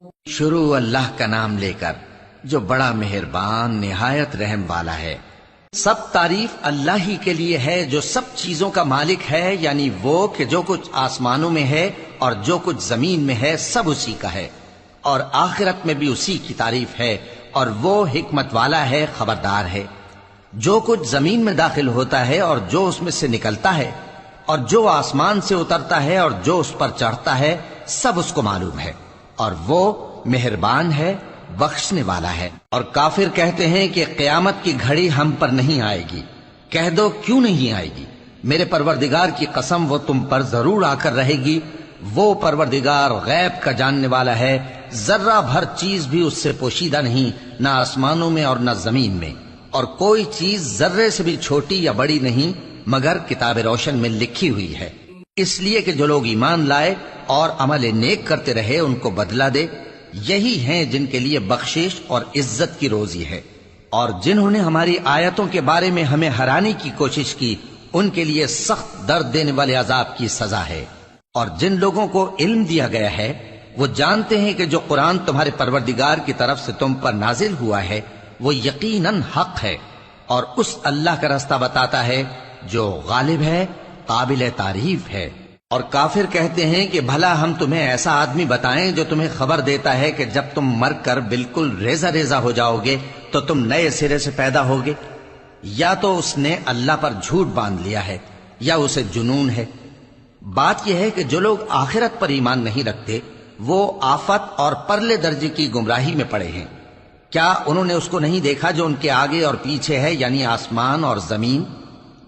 شروع اللہ کا نام لے کر جو بڑا مہربان نہایت رحم والا ہے۔ سب تعریف اللہ ہی کے لیے ہے جو سب چیزوں کا مالک ہے، یعنی وہ کہ جو کچھ آسمانوں میں ہے اور جو کچھ زمین میں ہے سب اسی کا ہے، اور آخرت میں بھی اسی کی تعریف ہے، اور وہ حکمت والا ہے، خبردار ہے۔ جو کچھ زمین میں داخل ہوتا ہے اور جو اس میں سے نکلتا ہے، اور جو آسمان سے اترتا ہے اور جو اس پر چڑھتا ہے، سب اس کو معلوم ہے، اور وہ مہربان ہے، بخشنے والا ہے۔ اور کافر کہتے ہیں کہ قیامت کی گھڑی ہم پر نہیں آئے گی۔ کہہ دو کیوں نہیں آئے گی؟ میرے پروردگار کی قسم وہ تم پر ضرور آ کر رہے گی۔ وہ پروردگار غیب کا جاننے والا ہے، ذرہ بھر چیز بھی اس سے پوشیدہ نہیں، نہ آسمانوں میں اور نہ زمین میں، اور کوئی چیز ذرے سے بھی چھوٹی یا بڑی نہیں مگر کتاب روشن میں لکھی ہوئی ہے، اس لیے کہ جو لوگ ایمان لائے اور عمل نیک کرتے رہے ان کو بدلہ دے۔ یہی ہیں جن کے لیے بخشش اور عزت کی روزی ہے، اور جنہوں نے ہماری آیتوں کے بارے میں ہمیں ہرانے کی کوشش کی ان کے لیے سخت درد دینے والے عذاب کی سزا ہے۔ اور جن لوگوں کو علم دیا گیا ہے وہ جانتے ہیں کہ جو قرآن تمہارے پروردگار کی طرف سے تم پر نازل ہوا ہے وہ یقیناً حق ہے، اور اس اللہ کا راستہ بتاتا ہے جو غالب ہے، قابل تعریف ہے۔ اور کافر کہتے ہیں کہ بھلا ہم تمہیں ایسا آدمی بتائیں جو تمہیں خبر دیتا ہے کہ جب تم مر کر بالکل ریزہ ریزہ ہو جاؤ گے تو تم نئے سرے سے پیدا ہوگے؟ یا تو اس نے اللہ پر جھوٹ باندھ لیا ہے یا اسے جنون ہے۔ بات یہ ہے کہ جو لوگ آخرت پر ایمان نہیں رکھتے وہ آفت اور پرلے درجے کی گمراہی میں پڑے ہیں۔ کیا انہوں نے اس کو نہیں دیکھا جو ان کے آگے اور پیچھے ہے، یعنی آسمان اور زمین؟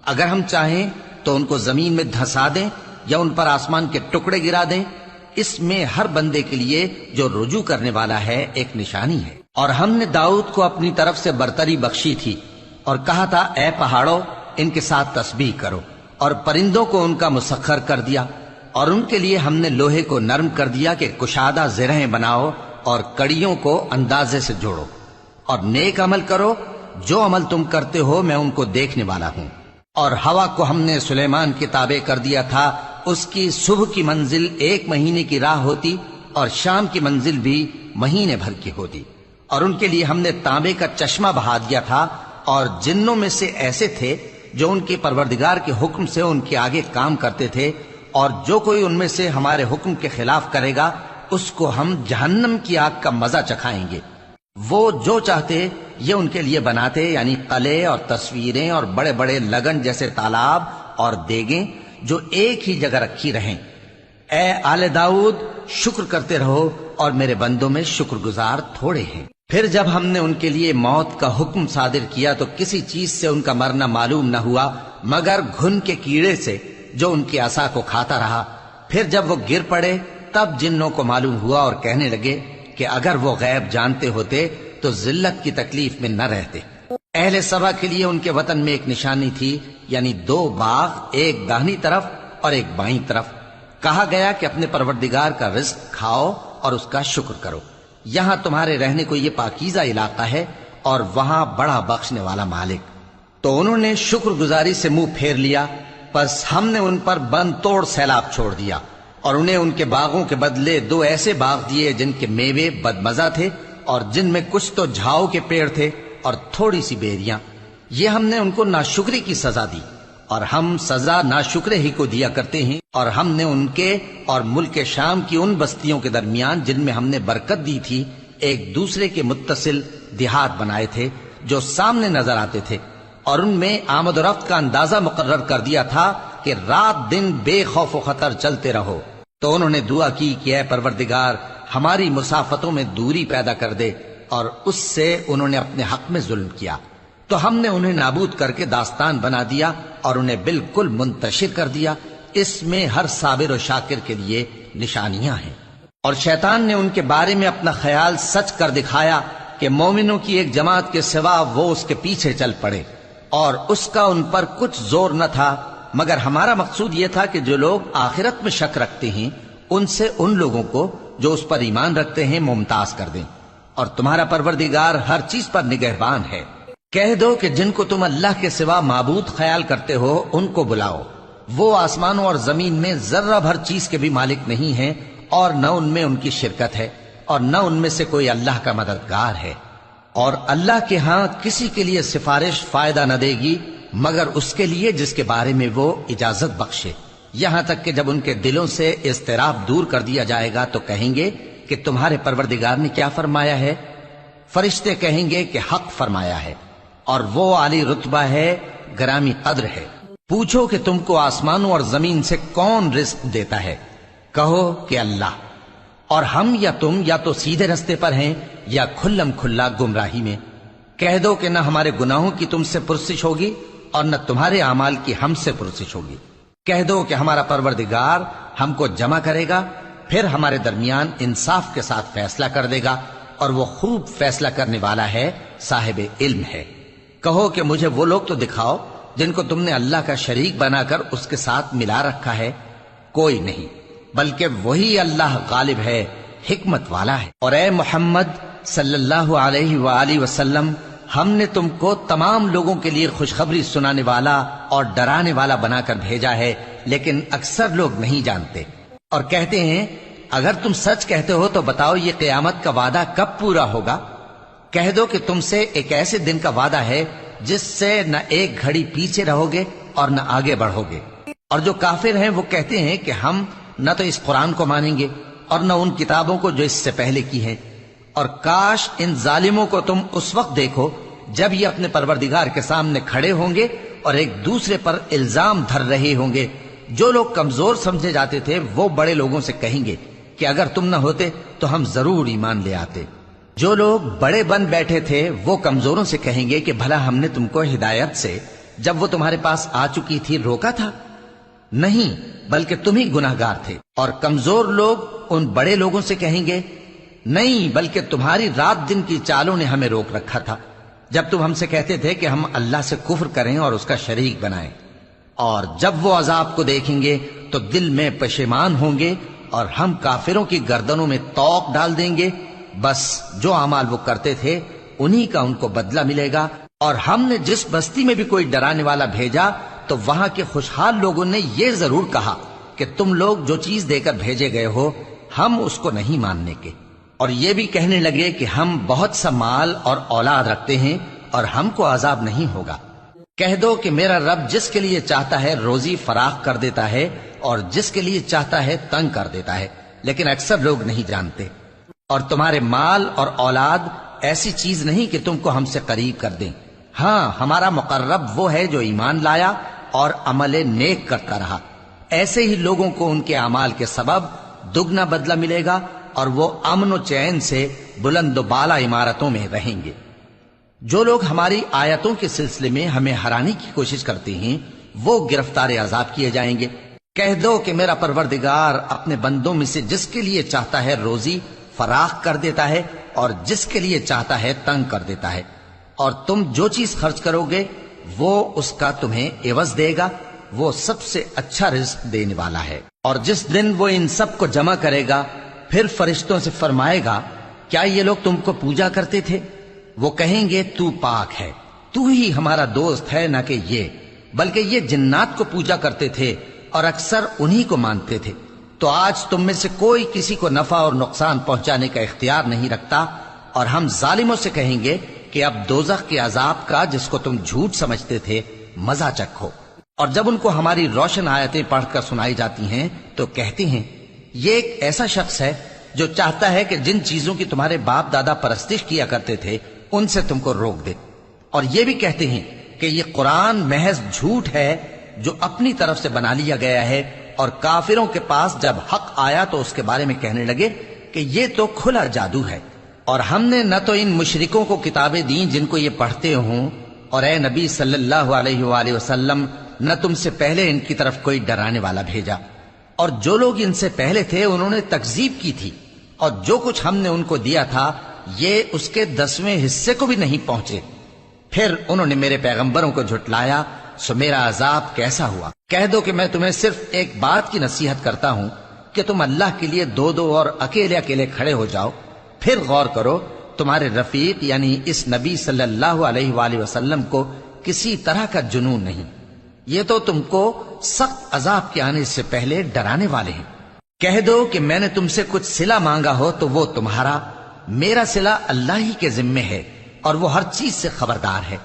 اگر ہم چاہیں تو ان کو زمین میں دھسا دیں یا ان پر آسمان کے ٹکڑے گرا دیں۔ اس میں ہر بندے کے لیے جو رجوع کرنے والا ہے ایک نشانی ہے۔ اور ہم نے داؤد کو اپنی طرف سے برتری بخشی تھی اور کہا تھا اے پہاڑوں ان کے ساتھ تسبیح کرو، اور پرندوں کو ان کا مسخر کر دیا، اور ان کے لیے ہم نے لوہے کو نرم کر دیا کہ کشادہ زرہیں بناؤ اور کڑیوں کو اندازے سے جوڑو، اور نیک عمل کرو، جو عمل تم کرتے ہو میں ان کو دیکھنے والا ہوں۔ اور ہوا کو ہم نے سلیمان کے تابع کر دیا تھا، اس کی صبح کی منزل 1 مہینے کی راہ ہوتی اور شام کی منزل بھی مہینے بھر کی ہوتی۔ اور ان کے لیے ہم نے تانبے کا چشمہ بہا دیا تھا، اور جنوں میں سے ایسے تھے جو ان کے پروردگار کے حکم سے ان کے آگے کام کرتے تھے، اور جو کوئی ان میں سے ہمارے حکم کے خلاف کرے گا اس کو ہم جہنم کی آگ کا مزہ چکھائیں گے۔ وہ جو چاہتے یہ ان کے لیے بناتے، یعنی قلعے اور تصویریں اور بڑے بڑے لگن جیسے تالاب اور دیگیں جو ایک ہی جگہ رکھی رہیں۔ اے آل داؤد شکر کرتے رہو، اور میرے بندوں میں شکر گزار تھوڑے ہیں۔ پھر جب ہم نے ان کے لیے موت کا حکم صادر کیا تو کسی چیز سے ان کا مرنا معلوم نہ ہوا مگر گھن کے کیڑے سے جو ان کی عصا کو کھاتا رہا۔ پھر جب وہ گر پڑے تب جنوں کو معلوم ہوا اور کہنے لگے کہ اگر وہ غیب جانتے ہوتے تو ذلت کی تکلیف میں نہ رہتے۔ اہل سبا کے لیے ان کے وطن میں ایک نشانی تھی، یعنی 2 باغ، ایک داہنی طرف اور ایک بائیں طرف۔ کہا گیا کہ اپنے پروردگار کا رزق کھاؤ اور اس کا شکر کرو، یہاں تمہارے رہنے کو یہ پاکیزہ علاقہ ہے اور وہاں بڑا بخشنے والا مالک۔ تو انہوں نے شکر گزاری سے منہ پھیر لیا، پس ہم نے ان پر بند توڑ سیلاب چھوڑ دیا، اور انہیں ان کے باغوں کے بدلے 2 ایسے باغ دیے جن کے میوے بدمزہ تھے اور جن میں کچھ تو جھاؤ کے پیڑ تھے اور تھوڑی سی بیریاں۔ یہ ہم نے ان کو ناشکری کی سزا دی، اور ہم سزا ناشکرے ہی کو دیا کرتے ہیں۔ اور ہم نے ان کے اور ملک شام کی ان بستیوں کے درمیان جن میں ہم نے برکت دی تھی ایک دوسرے کے متصل دیہات بنائے تھے جو سامنے نظر آتے تھے، اور ان میں آمد و رفت کا اندازہ مقرر کر دیا تھا کہ رات دن بے خوف و خطر چلتے رہو۔ تو انہوں نے دعا کی کہ اے پروردگار ہماری مسافتوں میں دوری پیدا کر دے، اور اس سے انہوں نے اپنے حق میں ظلم کیا، تو ہم نے انہیں نابود کر کے داستان بنا دیا اور انہیں بالکل منتشر کر دیا۔ اس میں ہر صابر و شاکر کے لیے نشانیاں ہیں۔ اور شیطان نے ان کے بارے میں اپنا خیال سچ کر دکھایا کہ مومنوں کی ایک جماعت کے سوا وہ اس کے پیچھے چل پڑے، اور اس کا ان پر کچھ زور نہ تھا، مگر ہمارا مقصود یہ تھا کہ جو لوگ آخرت میں شک رکھتے ہیں ان سے ان لوگوں کو جو اس پر ایمان رکھتے ہیں ممتاز کر دیں، اور تمہارا پروردگار ہر چیز پر نگہبان ہے۔ کہہ دو کہ جن کو تم اللہ کے سوا معبود خیال کرتے ہو ان کو بلاؤ، وہ آسمانوں اور زمین میں ذرہ بھر چیز کے بھی مالک نہیں ہیں اور نہ ان میں ان کی شرکت ہے، اور نہ ان میں سے کوئی اللہ کا مددگار ہے، اور اللہ کے ہاں کسی کے لیے سفارش فائدہ نہ دے گی مگر اس کے لیے جس کے بارے میں وہ اجازت بخشے، یہاں تک کہ جب ان کے دلوں سے اضطراب دور کر دیا جائے گا تو کہیں گے کہ تمہارے پروردگار نے کیا فرمایا ہے؟ فرشتے کہیں گے کہ حق فرمایا ہے، اور وہ عالی رتبہ ہے، گرامی قدر ہے۔ پوچھو کہ تم کو آسمانوں اور زمین سے کون رزق دیتا ہے؟ کہو کہ اللہ، اور ہم یا تم یا تو سیدھے رستے پر ہیں یا کھلم کھلا گمراہی میں۔ کہہ دو کہ نہ ہمارے گناہوں کی تم سے پرسش ہوگی اور نہ تمہارے اعمال کی ہم سے پرسش ہوگی۔ کہہ دو کہ ہمارا پروردگار ہم کو جمع کرے گا، پھر ہمارے درمیان انصاف کے ساتھ فیصلہ کر دے گا، اور وہ خوب فیصلہ کرنے والا ہے، صاحب علم ہے۔ کہو کہ مجھے وہ لوگ تو دکھاؤ جن کو تم نے اللہ کا شریک بنا کر اس کے ساتھ ملا رکھا ہے۔ کوئی نہیں، بلکہ وہی اللہ غالب ہے، حکمت والا ہے۔ اور اے محمد صلی اللہ علیہ وآلہ وسلم، ہم نے تم کو تمام لوگوں کے لیے خوشخبری سنانے والا اور ڈرانے والا بنا کر بھیجا ہے، لیکن اکثر لوگ نہیں جانتے، اور کہتے ہیں اگر تم سچ کہتے ہو تو بتاؤ یہ قیامت کا وعدہ کب پورا ہوگا؟ کہہ دو کہ تم سے ایک ایسے دن کا وعدہ ہے جس سے نہ ایک گھڑی پیچھے رہو گے اور نہ آگے بڑھو گے۔ اور جو کافر ہیں وہ کہتے ہیں کہ ہم نہ تو اس قرآن کو مانیں گے اور نہ ان کتابوں کو جو اس سے پہلے کی ہیں، اور کاش ان ظالموں کو تم اس وقت دیکھو جب یہ اپنے پروردگار کے سامنے کھڑے ہوں گے اور ایک دوسرے پر الزام دھر رہے ہوں گے۔ جو لوگ کمزور سمجھے جاتے تھے وہ بڑے لوگوں سے کہیں گے کہ اگر تم نہ ہوتے تو ہم ضرور ایمان لے آتے۔ جو لوگ بڑے بن بیٹھے تھے وہ کمزوروں سے کہیں گے کہ بھلا ہم نے تم کو ہدایت سے جب وہ تمہارے پاس آ چکی تھی روکا تھا؟ نہیں، بلکہ تم ہی گناہگار تھے۔ اور کمزور لوگ ان بڑے لوگوں سے کہیں گے نہیں، بلکہ تمہاری رات دن کی چالوں نے ہمیں روک رکھا تھا جب تم ہم سے کہتے تھے کہ ہم اللہ سے کفر کریں اور اس کا شریک بنائیں۔ اور جب وہ عذاب کو دیکھیں گے تو دل میں پشیمان ہوں گے، اور ہم کافروں کی گردنوں میں طوق ڈال دیں گے۔ بس جو اعمال وہ کرتے تھے انہی کا ان کو بدلہ ملے گا۔ اور ہم نے جس بستی میں بھی کوئی ڈرانے والا بھیجا تو وہاں کے خوشحال لوگوں نے یہ ضرور کہا کہ تم لوگ جو چیز دے کر بھیجے گئے ہو ہم اس کو نہیں ماننے کے، اور یہ بھی کہنے لگے کہ ہم بہت سا مال اور اولاد رکھتے ہیں اور ہم کو عذاب نہیں ہوگا۔ کہہ دو کہ میرا رب جس کے لیے چاہتا ہے روزی فراخ کر دیتا ہے اور جس کے لیے چاہتا ہے تنگ کر دیتا ہے، لیکن اکثر لوگ نہیں جانتے۔ اور تمہارے مال اور اولاد ایسی چیز نہیں کہ تم کو ہم سے قریب کر دیں۔ ہاں، ہمارا مقرب وہ ہے جو ایمان لایا اور عمل نیک کرتا رہا۔ ایسے ہی لوگوں کو ان کے اعمال کے سبب دگنا بدلہ ملے گا، اور وہ امن و چین سے بلند و بالا عمارتوں میں رہیں گے۔ جو لوگ ہماری آیتوں کے سلسلے میں ہمیں ہرانے کی کوشش کرتے ہیں وہ گرفتار عذاب کیے جائیں گے۔ کہہ دو کہ میرا پروردگار اپنے بندوں میں سے جس کے لیے چاہتا ہے روزی فراخ کر دیتا ہے اور جس کے لیے چاہتا ہے تنگ کر دیتا ہے، اور تم جو چیز خرچ کرو گے وہ اس کا تمہیں عوض دے گا، وہ سب سے اچھا رزق دینے والا ہے۔ اور جس دن وہ ان سب کو جمع کرے گا پھر فرشتوں سے فرمائے گا کیا یہ لوگ تم کو پوجا کرتے تھے؟ وہ کہیں گے تو پاک ہے، تو ہی ہمارا دوست ہے، نہ کہ یہ، بلکہ یہ جنات کو پوجا کرتے تھے اور اکثر انہی کو مانتے تھے۔ تو آج تم میں سے کوئی کسی کو نفع اور نقصان پہنچانے کا اختیار نہیں رکھتا، اور ہم ظالموں سے کہیں گے کہ اب دوزخ کے عذاب کا جس کو تم جھوٹ سمجھتے تھے مزہ چکھو۔ اور جب ان کو ہماری روشن آیتیں پڑھ کر سنائی جاتی ہیں تو کہتے ہیں یہ ایک ایسا شخص ہے جو چاہتا ہے کہ جن چیزوں کی تمہارے باپ دادا پرستش کیا کرتے تھے ان سے تم کو روک دے۔ اور یہ بھی کہتے ہیں کہ یہ قرآن محض جھوٹ ہے جو اپنی طرف سے بنا لیا گیا ہے، اور کافروں کے پاس جب حق آیا تو اس کے بارے میں کہنے لگے کہ یہ تو کھلا جادو ہے۔ اور ہم نے نہ تو ان مشرکوں کو کتابیں دیں جن کو یہ پڑھتے ہوں، اور اے نبی صلی اللہ علیہ وآلہ وسلم نہ تم سے پہلے ان کی طرف کوئی ڈرانے والا بھیجا، اور جو لوگ ان سے پہلے تھے انہوں نے تکذیب کی تھی، اور جو کچھ ہم نے ان کو دیا تھا یہ اس کے 10ویں حصے کو بھی نہیں پہنچے۔ پھر انہوں نے میرے پیغمبروں کو جھٹلایا، سو میرا عذاب کیسا ہوا۔ کہہ دو کہ میں تمہیں صرف ایک بات کی نصیحت کرتا ہوں کہ تم اللہ کے لیے دو دو اور اکیلے اکیلے کھڑے ہو جاؤ، پھر غور کرو تمہارے رفیق یعنی اس نبی صلی اللہ علیہ وآلہ وسلم کو کسی طرح کا جنون نہیں، یہ تو تم کو سخت عذاب کے آنے سے پہلے ڈرانے والے ہیں۔ کہہ دو کہ میں نے تم سے کچھ صلہ مانگا ہو تو وہ تمہارا، میرا صلہ اللہ ہی کے ذمے ہے اور وہ ہر چیز سے خبردار ہے۔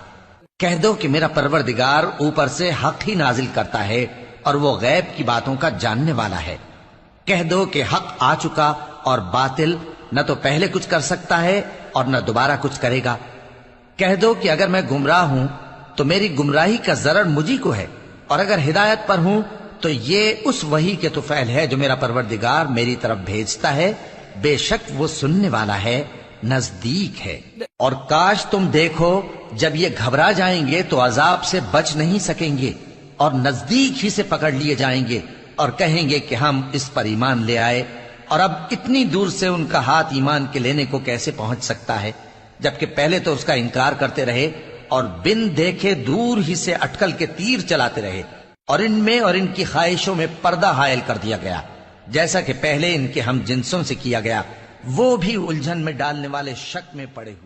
کہہ دو کہ میرا پروردگار اوپر سے حق ہی نازل کرتا ہے اور وہ غیب کی باتوں کا جاننے والا ہے۔ کہہ دو کہ حق آ چکا اور باطل نہ تو پہلے کچھ کر سکتا ہے اور نہ دوبارہ کچھ کرے گا۔ کہہ دو کہ اگر میں گمراہ ہوں تو میری گمراہی کا ضرر مجھی کو ہے، اور اگر ہدایت پر ہوں تو یہ اس وحی کے طفیل ہے جو میرا پروردگار میری طرف بھیجتا ہے، بے شک وہ سننے والا ہے، نزدیک ہے۔ اور کاش تم دیکھو جب یہ گھبرا جائیں گے تو عذاب سے بچ نہیں سکیں گے اور نزدیک ہی سے پکڑ لیے جائیں گے اور کہیں گے کہ ہم اس پر ایمان لے آئے، اور اب اتنی دور سے ان کا ہاتھ ایمان کے لینے کو کیسے پہنچ سکتا ہے، جبکہ پہلے تو اس کا انکار کرتے رہے اور بن دیکھے دور ہی سے اٹکل کے تیر چلاتے رہے، اور ان میں اور ان کی خواہشوں میں پردہ حائل کر دیا گیا، جیسا کہ پہلے ان کے ہم جنسوں سے کیا گیا، وہ بھی الجھن میں ڈالنے والے شک میں پڑے ہوئے۔